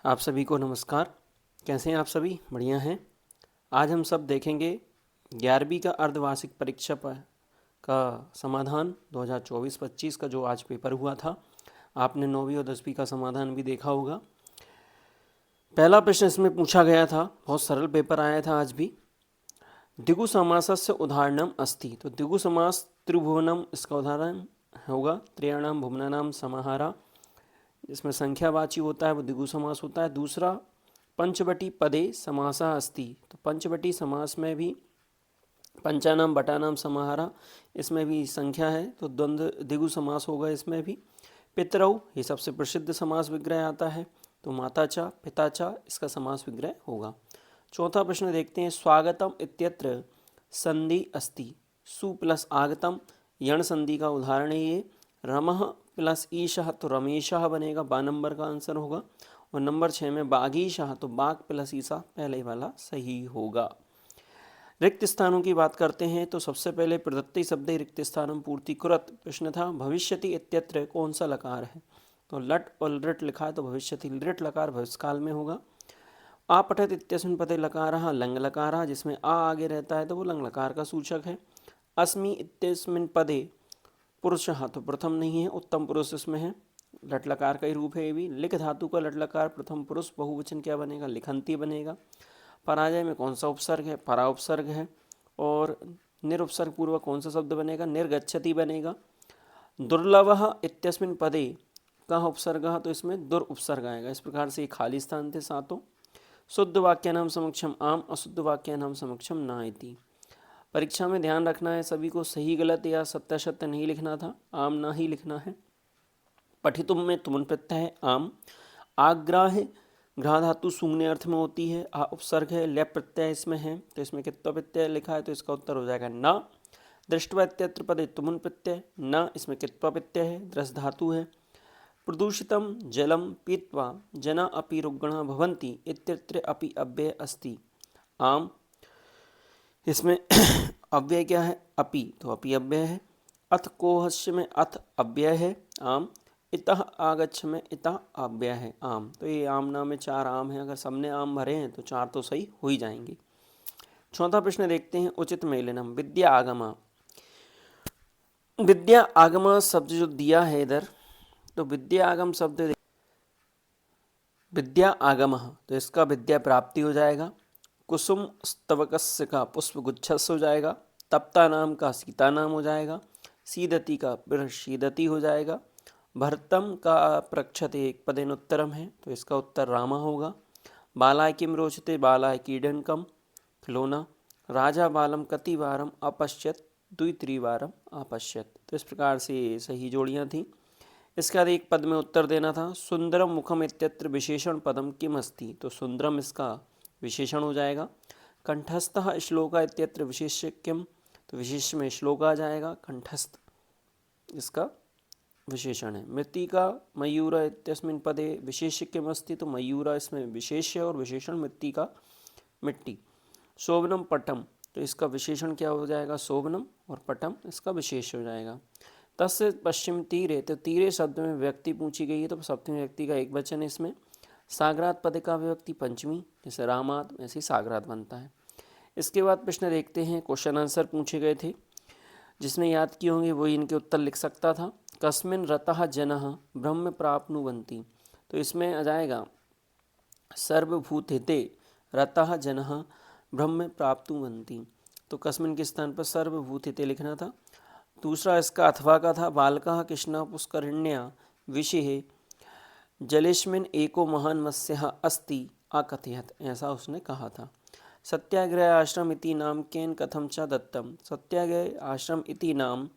आप सभी को नमस्कार। कैसे हैं आप सभी? बढ़िया हैं। आज हम सब देखेंगे 11वीं का अर्धवार्षिक परीक्षा का समाधान 2024-25 का जो आज पेपर हुआ था। आपने 9वीं और 10वीं का समाधान भी देखा होगा। पहला प्रश्न इसमें पूछा गया था, बहुत सरल पेपर आया था आज भी। दिगु समासस्य उदाहरणम अस्ति। तो दिगु समास त्रिभुवनम इसका उदाहरण होगा। त्रयाणाम भुवनानाम समाहारा, इसमें संख्यावाची होता है वो द्विगु समास होता है। दूसरा पंचवटी पदे समासा अस्ति। तो पंचवटी समास में भी पंचानाम बटानाम समाहारा, इसमें भी संख्या है तो द्वंद्व द्विगु समास होगा इसमें भी। पितरौ, ये सबसे प्रसिद्ध समास विग्रह आता है, तो माताचा पिताचा इसका समास विग्रह होगा। चौथा प्रश्न देखते हैं। स्वागतम इत्यत्र संधि अस्ति। सु प्लस आगतम यण संधि का उदाहरण है ये। रमः प्लस ईशः तो रमेशः बनेगा, 12 नंबर का आंसर होगा। और नंबर 6 में बागीशः तो बाग प्लस ईसा पहले वाला सही होगा। रिक्त स्थानों की बात करते हैं तो सबसे पहले प्रदत्ति शब्द रिक्त स्थानम पूर्ति कुरत प्रश्न था। भविष्यति इत्यत्र कौन सा लकार है? तो लट और लृट लिखा है तो भविष्यति लृट लकार भविष्यकाल में होगा। आपठत इत्यस्मिन् पदे लकारः लंग लकारः, जिसमें आ आगे रहता है तो वो लंग लकार का सूचक है। अस्मि इत्यस्मिन् पदे पुरुषः तो प्रथम नहीं है, उत्तम पुरुष इसमें है, लट लकार का ही रूप है ये भी। लिख धातु का लट लकार प्रथम पुरुष बहुवचन क्या बनेगा? लिखंती बनेगा। पराजय में कौन सा उपसर्ग है? परा उपसर्ग है। और निरुपसर्ग पूर्वक कौन सा शब्द बनेगा? निर्गच्छति बनेगा। दुर्लभः इत्यस्मिन् पदे कहाँ उपसर्ग? तो इसमें दुर उपसर्ग आएगा। इस प्रकार से ये खाली स्थान थे सातों। शुद्ध वाक्यानाम समक्षम आम, अशुद्ध वाक्यानाम समक्षम ना इति। परीक्षा में ध्यान रखना है सभी को, सही गलत या सत्य सत्य नहीं लिखना था, आम ना ही लिखना है। पठितुम में तुमन प्रत्यय है आम। आग्रह है, ग्रह धातु सूंघने अर्थ में होती है। आ उपसर्ग है, लय प्रत्यय इसमें है तो इसमें कित्वा प्रत्यय लिखा है तो इसका उत्तर हो जाएगा ना। दृष्टवा इत्यत्र पदे तुमुन प्रत्यय न, इसमें कित्वा प्रत्यय है, दृष्ट धातु है। प्रदूषितम जलम पीत्वा जना अपि रुग्णा भवन्ति इत्यत्र अपि अव्यय अस्ति। आम, इसमें अव्यय क्या है? अपि, तो अपि अव्यय है। अथ कोहस्य में अथ अव्यय है आम। इतः आगच्छ में इतः अव्यय है आम। तो ये आम नाम में 4 आम है, अगर सबने आम भरे हैं तो 4 तो सही हो ही जाएंगे। चौथा प्रश्न देखते हैं। उचित मेलनम विद्या आगमा। विद्या आगमा शब्द जो दिया है इधर, तो विद्या आगम शब्द विद्या आगम, तो इसका विद्या प्राप्ति हो जाएगा। कुसुम स्तवकस्य का पुष्प गुच्छस हो जाएगा। तप्ता नाम का सीता नाम हो जाएगा। सीदति का शीदति हो जाएगा। भरतम का प्रक्षते एक पदेन उत्तरम है तो इसका उत्तर रामा होगा। बालाय किम रोचते बालाय कीडनकम खिलौना। राजा बालम कतिवारम अपश्यत द्वित्रिवारम अपश्यत। तो इस प्रकार से सही जोड़ियाँ थीं। इसके बाद एक पद में उत्तर देना था। सुंदरम मुखम इत्यत्र विशेषण पदम किम अस्ति। तो सुंदरम इसका विशेषण हो जाएगा। कंठस्थः श्लोका इत्यत्र विशेष्य किम, तो विशेष में श्लोक आ जाएगा। कंठस्थ इसका विशेषण है। मृत्तिका मयूर इत्यस्मिन् पदे विशेष्य किम अस्ति। तो मयूरा इसमें विशेष है और विशेषण मृत्तिका मिट्टी। शोभनम पटम, तो इसका विशेषण क्या हो जाएगा? शोभनम, और पटम इसका विशेष हो जाएगा। तस्य पश्चिम तीरे, तो तीरे शब्द में व्यक्ति पूछी गई है तो सप्तमी व्यक्ति का एक वचन है इसमें। सागरात पद का व्यक्ति पंचमी, जैसे रामात ऐसे सागरात बनता है। इसके बाद प्रश्न देखते हैं। क्वेश्चन आंसर पूछे गए थे, जिसने याद किए होंगे वही इनके उत्तर लिख सकता था। कस्मिन रतः जनः ब्रह्म प्राप्नुवन्ति, तो इसमें आ जाएगा सर्वभूत हिते रतः जनः ब्रह्म प्राप्नुवन्ति। तो कस्मिन के स्थान पर सर्वभूत हिते लिखना था। दूसरा इसका अथवा का था। बालकः कृष्णा पुष्करिण्या विषे जलेस्मिन् एको महान मत्स्यः अस्ति अकथयत्, ऐसा उसने कहा था। सत्याग्रह आश्रम इति नाम केन कथम च दत्तम। सत्याग्रह आश्रम इति नाम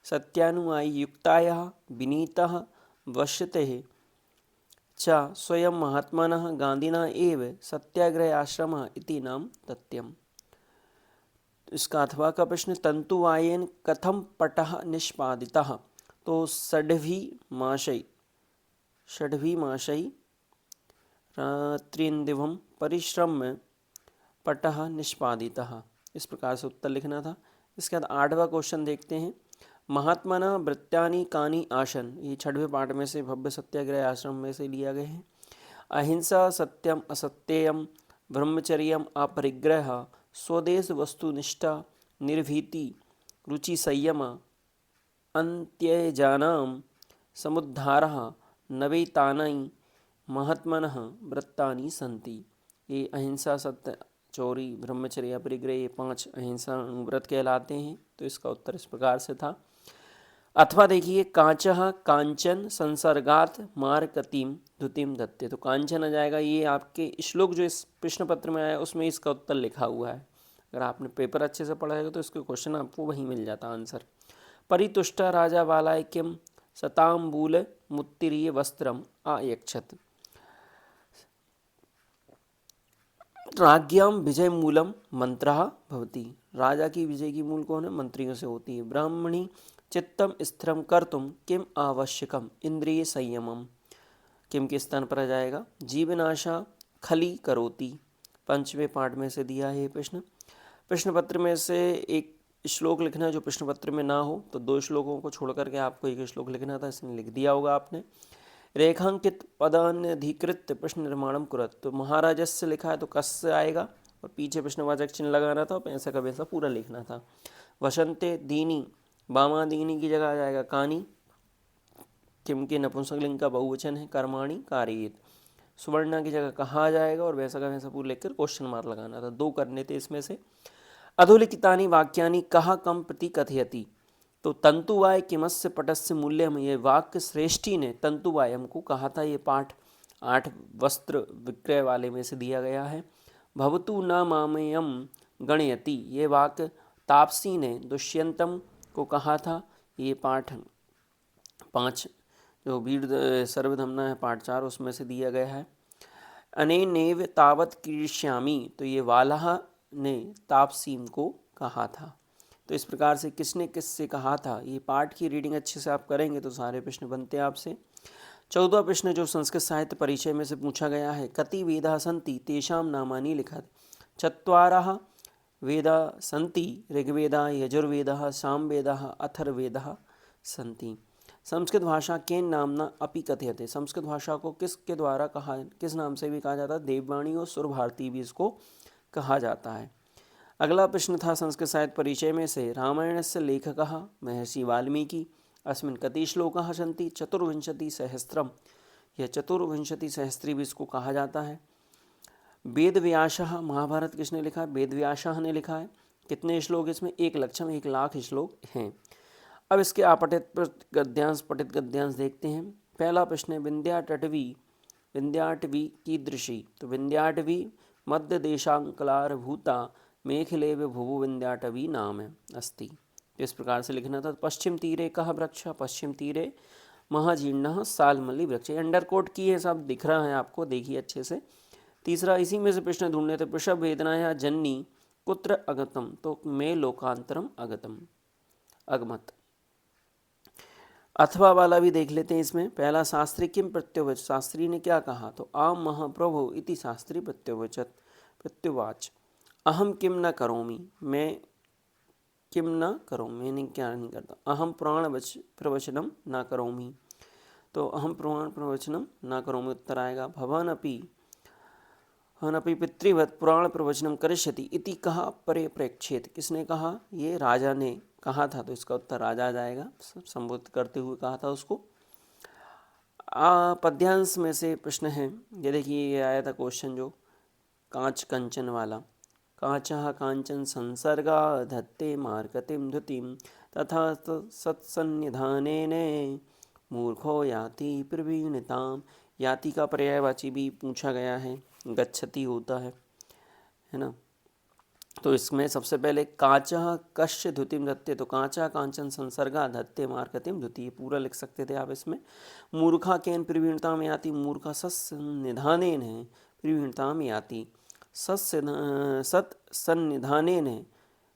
सत्यानुयायी युक्तायाः विनीतः वश्यते च स्वयं महात्मनः गांधिना एव सत्याग्रह आश्रम इति नाम दत्तम। इसका अथवा का प्रश्न। तंतुवायेन कथम पटः निष्पादितः। तो षड्भी माशई रात्रिंदिवम परिश्रम पटः निष्पादितः, इस प्रकार से उत्तर लिखना था। इसके बाद 8वां क्वेश्चन देखते हैं। महात्मना वृत्त्यानि कानि आसन, ये 6वें पाठ में से भव्य सत्याग्रह आश्रम में से लिया गए हैं। अहिंसा सत्यम असत्यम ब्रह्मचर्यम अपरिग्रह स्वदेश वस्तुनिष्ठा निर्भीति रुचि संयम अन्त्यजानां समुद्धारः नवैतानि महात्मनः व्रतानि सन्ति। ये अहिंसा सत्य चोरी ब्रह्मचर्य अपरिग्रह ये 5 अहिंसा व्रत कहलाते हैं। तो इसका उत्तर इस प्रकार से था। अथवा देखिए कांचः कांचन संसर्गात मारकतिम द्युतिम दत्ते। तो कांचन आ जाएगा, ये आपके श्लोक जो इस प्रश्न पत्र में आया उसमें इसका उत्तर लिखा हुआ है। अगर आपने पेपर अच्छे से पढ़ा है तो इसके क्वेश्चन आपको वहीं मिल जाता आंसर। परितुष्ट राजा वालायक्यम सताम्बूल मुत्तिरीय वस्त्रम आयक्षत। राज्ञां विजय मूलम मंत्रः भवति। राजा की विजय की मूल कौन है? मंत्रियों से होती है। ब्राह्मणी चित्तम स्थिरम कर्तुम किम आवश्यकम इंद्रिय संयमम। किम के स्थान पर आ जाएगा जीवनाशा खली करोति। 5वें पाठ में से दिया है ये प्रश्न पत्र में से एक श्लोक लिखना है जो प्रश्न पत्र में ना हो। तो 2 श्लोकों को छोड़ करके आपको एक श्लोक लिखना था, इसने लिख दिया होगा आपने। रेखांकित पदान्यधिकृत प्रश्न निर्माणम कुरत। तो महाराजस्य लिखा है तो कस से आएगा और पीछे प्रश्नवाचक चिन्ह लगाना था और पैसा का वैसा पूरा लिखना था। वसंते दीनी बामा दीनी की जगह आ जाएगा कानी। किम के नपुंसकलिंग का बहुवचन है कर्माणि कारयेत। सुवर्णा की जगह कहाँ आ जाएगा और वैसा का वैसा पूरा लिखकर क्वेश्चन मार्क लगाना था। 2 करने थे इसमें से। अधोलिखितानि वाक्यानि कहा कम प्रति कथयति। तो तंतुवाय किमस्य पटस्य मूल्यम, ये वाक्य श्रेष्ठी ने तंतुवायम को कहा था। ये पाठ 8 वस्त्र विक्रय वाले में से दिया गया है। भवतु न मामेयम गणयति, ये वाक्य तापसी ने दुष्यंतम को कहा था। ये पाठ 5 जो वीर सर्वधमना है पाठ 4 उसमें से दिया गया है। अनेनेव तावत क्रीष्यामि, तो ये वालाह ने तापसीम को कहा था। तो इस प्रकार से किसने किससे कहा था, ये पाठ की रीडिंग अच्छे से आप करेंगे तो सारे प्रश्न बनते हैं आपसे। 14वां प्रश्न जो संस्कृत साहित्य परिचय में से पूछा गया है, कति वेदाः सन्ति तेषां नामानि लिखत। 4 वेदाः सन्ति ऋग्वेदः यजुर्वेदः सामवेदः अथर्ववेदः सन्ति। संस्कृत भाषा के नामना अपि कथ्यते। संस्कृत भाषा को किसके द्वारा कहा, किस नाम से भी कहा जाता है? देववाणी और सुर भारती भी इसको कहा जाता है। अगला प्रश्न था संस्कृत साहित्य परिचय में से, रामायणस्य लेखकः महर्षि वाल्मीकि। अस्मिन् कति श्लोकाः सन्ति? 24 यह 24 भी इसको कहा जाता है। वेदव्यासः, महाभारत किसने लिखा है? वेदव्यासः ने लिखा है। कितने श्लोक इसमें? 1,00,000 श्लोक हैं। अब इसके आपठित गद्यांश पठित गद्यांश देखते हैं। पहला प्रश्न है विंध्याटवी कीदृशी। तो विंध्याटवी मध्य देशांकलार भूता मेखले भुवु विंध्याटवी नाम अस्ति। तो इस प्रकार से लिखना था। पश्चिम तीरे कह वृक्ष, पश्चिम तीरे महाजीर्ण सालमल्ली वृक्ष। अंडरकोट की है, सब दिख रहा है आपको, देखिए अच्छे से। तीसरा इसी में से प्रश्न ढूंढने थे, प्रसव वेदनाया जननी कुत्र अगतम। तो मे लोकांतरम अगमत। अथवा वाला भी देख लेते हैं इसमें। पहला शास्त्री किम प्रत्युवच, शास्त्री ने क्या कहा? तो आम महाप्रभु इति शास्त्री प्रत्युवाच अहम किम न करोमि, मैं किम न करोमि, मैंने क्या नहीं करता। अहम पुराण प्रवचनम न करोमि, तो अहम पुराण प्रवचनम न करोमि उत्तर आएगा। भवान अपि पितृवत पुराण प्रवचनम करिष्यति इति कहा परिप्रेक्षेत। किसने कहा? ये राजा ने कहा था, तो इसका उत्तर राजा आ जाएगा। संबोधित करते हुए कहा था उसको। पद्यांश में से प्रश्न है, ये देखिए ये आया था क्वेश्चन जो कांच कंचन वाला। कांचः कांचन संसर्गा धत्ते मार्कतिम धुतिम तथा सत्सन्निधानेन मूर्खो याति प्रवीणताम। याति का पर्यायवाची भी पूछा गया है, गच्छति होता है ना। तो इसमें सबसे पहले कांचः कश्य धुतिम धत्ते, तो कांचा कांचन संसर्गा धत्ते मार्कतिम धुति, ये पूरा लिख सकते थे आप इसमें। मूर्खा केन प्रवीणताम याति, मूर्खा सत्सन्निधानेन है प्रवीणताम याति। सत सन्निधानेन है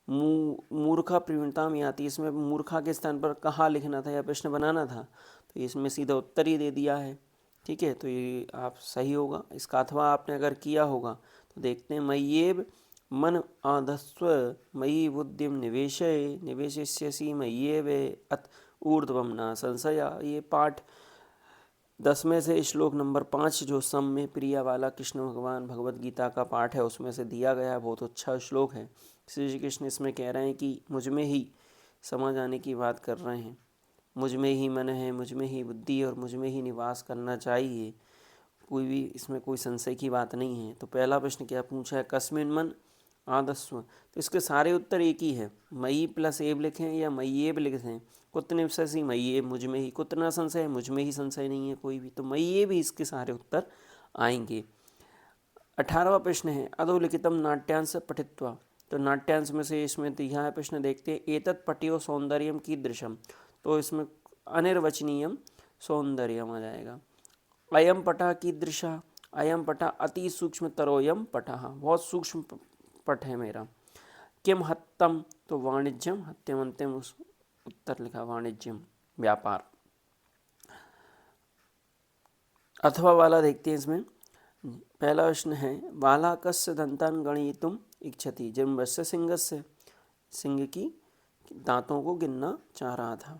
मूर्खा प्रवीणताम याति। इसमें मूर्खा के स्थान पर कहाँ लिखना था या प्रश्न बनाना था, तो इसमें सीधा उत्तर ही दे दिया है। ठीक है, तो ये आप सही होगा। इसका अथवा आपने अगर किया होगा तो देखते हैं। मय्येव मन आधस्व मयि बुद्धिम निवेशयसि मय्येव अत ऊर्ध्वम न संशय। ये पाठ 10 में से श्लोक नंबर 5 जो सम में प्रिया वाला कृष्ण भगवान भगवत गीता का पाठ है उसमें से दिया गया, बहुत अच्छा श्लोक है। श्री कृष्ण इसमें कह रहे हैं कि मुझ में ही समझ आने की बात कर रहे हैं, मुझ में ही मन है, मुझ में ही बुद्धि और मुझ में ही निवास करना चाहिए, कोई भी इसमें कोई संशय की बात नहीं है। तो पहला प्रश्न क्या पूछा है, कस्मिन मन आदस्व, तो इसके सारे उत्तर एक ही है, मई प्लस एब लिखें या मय्येब लिखें, कुत्र निवससी मय्येब, मुझ में ही, कुत्र ना संशय है, मुझ में ही संशय नहीं है कोई भी, तो मय्येब भी इसके सारे उत्तर आएंगे। 18वां प्रश्न है अधोलिखितम नाट्यांश पठित्वा, तो नाट्यांश में से इसमें दिया है प्रश्न, देखते हैं। एतत् पट्यो सौंदर्यम कीदृशम, तो इसमें अनिर्वचनीयम सौंदर्यम आ जाएगा। अयम पटा कीदृशा, अयम पटा अति सूक्ष्म तरोयम पटः, बहुत सूक्ष्म पट है मेरा। किम हत्तम, तो वाणिज्यम, हत्यम अंतिम उत्तर लिखा वाणिज्यम व्यापार। अथवा वाला देखते हैं इसमें। पहला प्रश्न है बालाकस्य दंतान गणयितुम इच्छति, जन्मस्य सिंहस्य, सिंह की दांतों को गिनना चाह रहा था।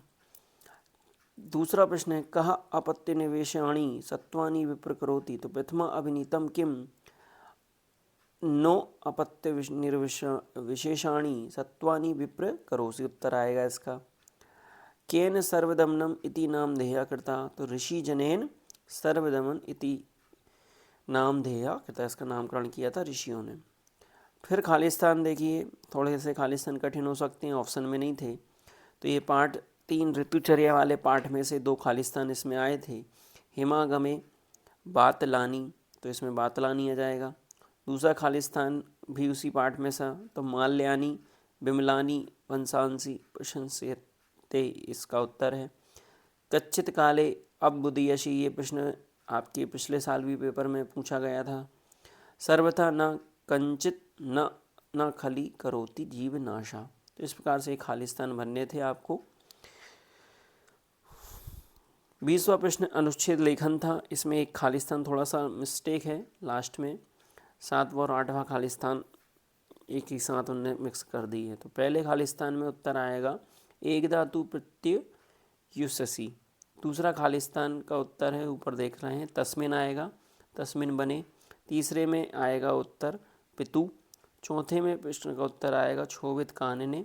दूसरा प्रश्न है कह अपत्य निवेशाणी सत्वानि विप्रकरोति, तो प्रथमा अभिनीतम किम नो अपत्य विशेषाणी सत्वानि विप्र करोसि, उत्तर आएगा इसका। केन सर्वदमनम इति नाम धेया कृता, तो ऋषि जनेन सर्वदमन इति नाम धेया कृता, इसका नामकरण किया था ऋषियों ने। फिर खालिस्तान देखिए, थोड़े से खालिस्तान कठिन हो सकते हैं, ऑप्शन में नहीं थे, तो ये पाठ 3 ऋतुचर्या वाले पाठ में से 2 खालिस्तान इसमें आए थे। हिमागमे बातलानी, तो इसमें बातलानी आ जाएगा। दूसरा खालिस्तान भी उसी पाठ में सा, तो माल्यानी बिमलानी वंशांसी प्रशंसते, इसका उत्तर है। कच्चित काले अब बुद्धियशी, ये प्रश्न आपके पिछले साल भी पेपर में पूछा गया था। सर्वथा न कंचित न खली करोति जीव नाशा, तो इस प्रकार से खालिस्तान भरने थे आपको। 20वां प्रश्न अनुच्छेद लेखन था, इसमें एक खालिस्तान थोड़ा सा मिस्टेक है लास्ट में, 7वां और 8वां खालिस्तान एक ही साथ उनने मिक्स कर दी है। तो पहले खालिस्तान में उत्तर आएगा एक धातु प्रत्यय युससी। दूसरा खालिस्तान का उत्तर है, ऊपर देख रहे हैं, तस्मिन आएगा, तस्मिन बने। तीसरे में आएगा उत्तर पितु। चौथे में प्रश्न का उत्तर आएगा क्षोभित कानने।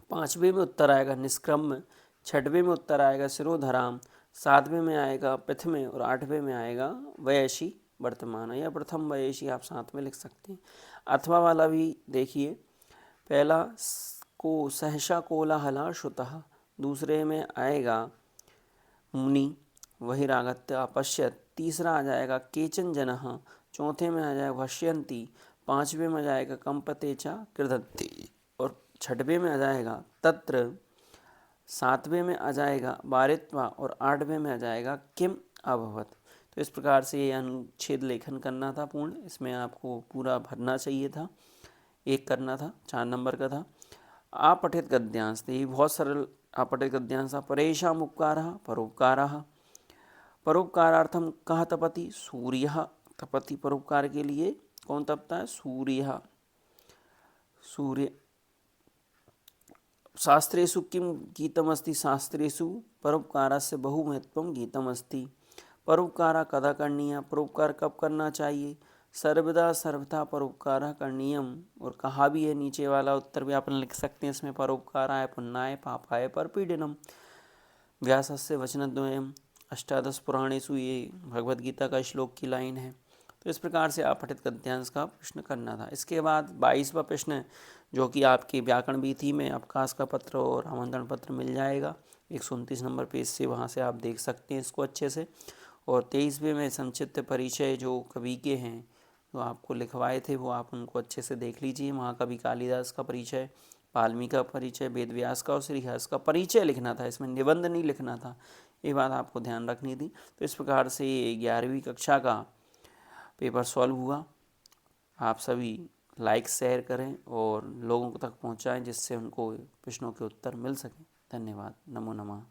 5वें में उत्तर आएगा निष्क्रम्य। 6वें में उत्तर आएगा शिरोधराम। 7वें में आएगा प्रथमे और 8वें में आएगा वयसी वर्तमान, या प्रथम वयसी आप साथ में लिख सकते हैं। अथवा वाला भी देखिए, पहला को सहसा कोलाहला श्रुतः, दूसरे में आएगा मुनि वहिरागत्य अपश्यत, तीसरा आ जाएगा केचन जनः, चौथे में आ जाएगा भष्यंती, 5वें में आ जाएगा कंपते च कृधन्ति और 6वें में आ जाएगा तत्र, 7वें में आ जाएगा बारित्वा और 8वें में आ जाएगा किम अभवत। तो इस प्रकार से ये अनुच्छेद लेखन करना था पूर्ण, इसमें आपको पूरा भरना चाहिए था, एक करना था, 4 नंबर का था। आपठित गद्यांश, ये बहुत सरल आपठित गद्यांश था। परेशान उपकारः परोपकारः, परोपकारार्थम कः तपति, सूर्यः तपति, परोपकार के लिए कौन तपता है, सूर्यः, सूर्य। शास्त्रेषु किं गीतमस्ति, शास्त्रेषु परोपकारस्य बहुमहत्वं गीतमस्ति। परोपकार कदा करणीय, परोपकार कब करना चाहिए, सर्वदा सर्वथा परोपकार करणीयम, और कहा भी है, नीचे वाला उत्तर भी आप लिख सकते हैं इसमें, परोपकाराय पुण्याय पापाय परपीडनम। व्यासस्य वचनद्वयम् अष्टादश पुराणेषु, ये भगवद गीता का श्लोक की लाइन है। तो इस प्रकार से आप पठित गद्यांश का प्रश्न करना था। इसके बाद 22वां प्रश्न, जो कि आपकी व्याकरण बीथी में अवकाश का पत्र और आमंत्रण पत्र मिल जाएगा 129 नंबर पेज से, वहाँ से आप देख सकते हैं इसको अच्छे से। और 23वें में संक्षिप्त परिचय जो कवि के हैं जो आपको लिखवाए थे, वो आप उनको अच्छे से देख लीजिए। महाकवि कालिदास का परिचय, वाल्मीकि का परिचय, वेद व्यास का और श्रीहर्ष का परिचय लिखना था, इसमें निबंध नहीं लिखना था, ये बात आपको ध्यान रखनी थी। तो इस प्रकार से 11वीं कक्षा का पेपर सॉल्व हुआ। आप सभी लाइक शेयर करें और लोगों तक पहुंचाएं, जिससे उनको प्रश्नों के उत्तर मिल सकें। धन्यवाद। नमो नमः।